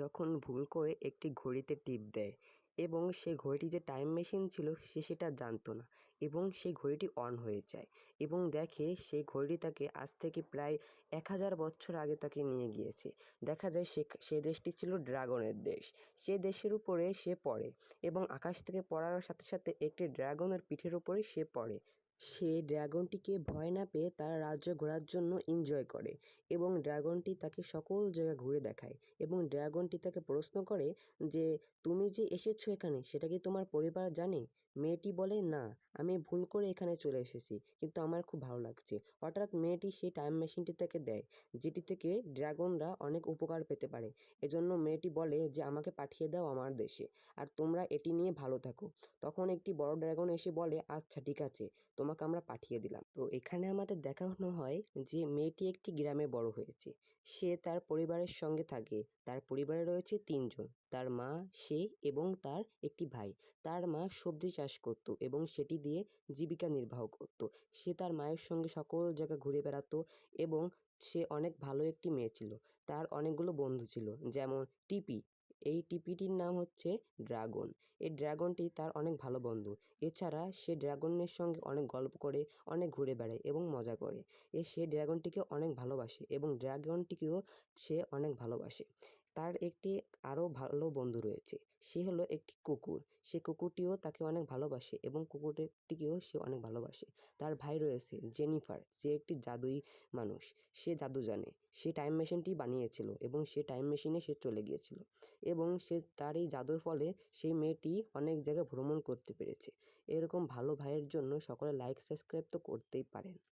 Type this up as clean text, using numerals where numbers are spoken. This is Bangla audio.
যখন ভুল করে একটি ঘড়িতে টিপ দেয় এবং সেই ঘড়িটি যে টাইম মেশিন ছিল সে সেটা জানতো না এবং সেই ঘড়িটি অন হয়ে যায় এবং দেখে সেই ঘড়িটি তাকে আজ থেকে প্রায় 1000 বছর আগে তাকে নিয়ে গিয়েছে। দেখা যায় সে দেশটি ছিল ড্রাগনের দেশ। সে দেশের উপরে সে পড়ে এবং আকাশ থেকে পড়ার সাথে সাথে একটি ড্রাগনের পিঠের উপরে সে পড়ে। সে ড্রাগনটিকে ভয় না পেয়ে তার রাজ্য ঘোরার জন্য এনজয় করে এবং ড্রাগনটি তাকে সকল জায়গা ঘুরে দেখায় এবং ড্রাগনটি তাকে প্রশ্ন করে যে, তুমি যে এসেছো এখানে সেটা কি তোমার পরিবার জানে? মেয়েটি বলে, না, আমি ভুল করে এখানে চলে এসেছি, কিন্তু আমার খুব ভালো লাগছে। হঠাৎ মেয়েটি সেই টাইম মেশিনটি তাকে দেয়, যেটি থেকে ড্রাগনরা অনেক উপকার পেতে পারে। এজন্য মেয়েটি বলে যে, আমাকে পাঠিয়ে দাও আমার দেশে, আর তোমরা এটি নিয়ে ভালো থাকো। তখন একটি বড় ড্রাগন এসে বলে, আচ্ছা ঠিক আছে, তোমাকে আমরা পাঠিয়ে দিলাম। তো এখানে আমাদের দেখানো হয় যে মেয়েটি একটি গ্রামে বড় হয়েছে। সে তার পরিবারের সঙ্গে থাকে। তার পরিবারে রয়েছে 3 জন, তার মা, সে এবং তার একটি ভাই। তার মা সবজি চাষ করত এবং সেটি দিয়ে জীবিকা নির্বাহ করত। সে তার মায়ের সঙ্গে সকল জায়গা ঘুরে বেড়াতো এবং সে অনেক ভালো একটি মেয়ে ছিল। তার অনেকগুলো বন্ধু ছিল, যেমন টিপি। এই টিপিটির নাম হচ্ছে ড্রাগন। এই ড্রাগনটি তার অনেক ভালো বন্ধু। এছাড়া সে ড্রাগনের সঙ্গে অনেক গল্প করে, অনেক ঘুরে বেড়ায় এবং মজা করে। সে ড্রাগনটিকে অনেক ভালোবাসে এবং ড্রাগনটিকেও সে অনেক ভালোবাসে। তার একটি আরও ভালো বন্ধু রয়েছে। সে হলো একটি কুকুর। সে কুকুরটিও তাকে অনেক ভালোবাসে এবং কুকুরটিকেও সে অনেক ভালোবাসে। তার ভাই রয়েছে জেনিফার, যে একটি জাদুই মানুষ। সে জাদু জানে। সে টাইম মেশিনটি বানিয়েছিল এবং সে টাইম মেশিনে সে চলে গিয়েছিল এবং তার এই জাদুর ফলে সেই মেয়েটি অনেক জায়গায় ভ্রমণ করতে পেরেছে। এরকম ভালো ভাইয়ের জন্য সকলে লাইক সাবস্ক্রাইব তো করতেই পারেন।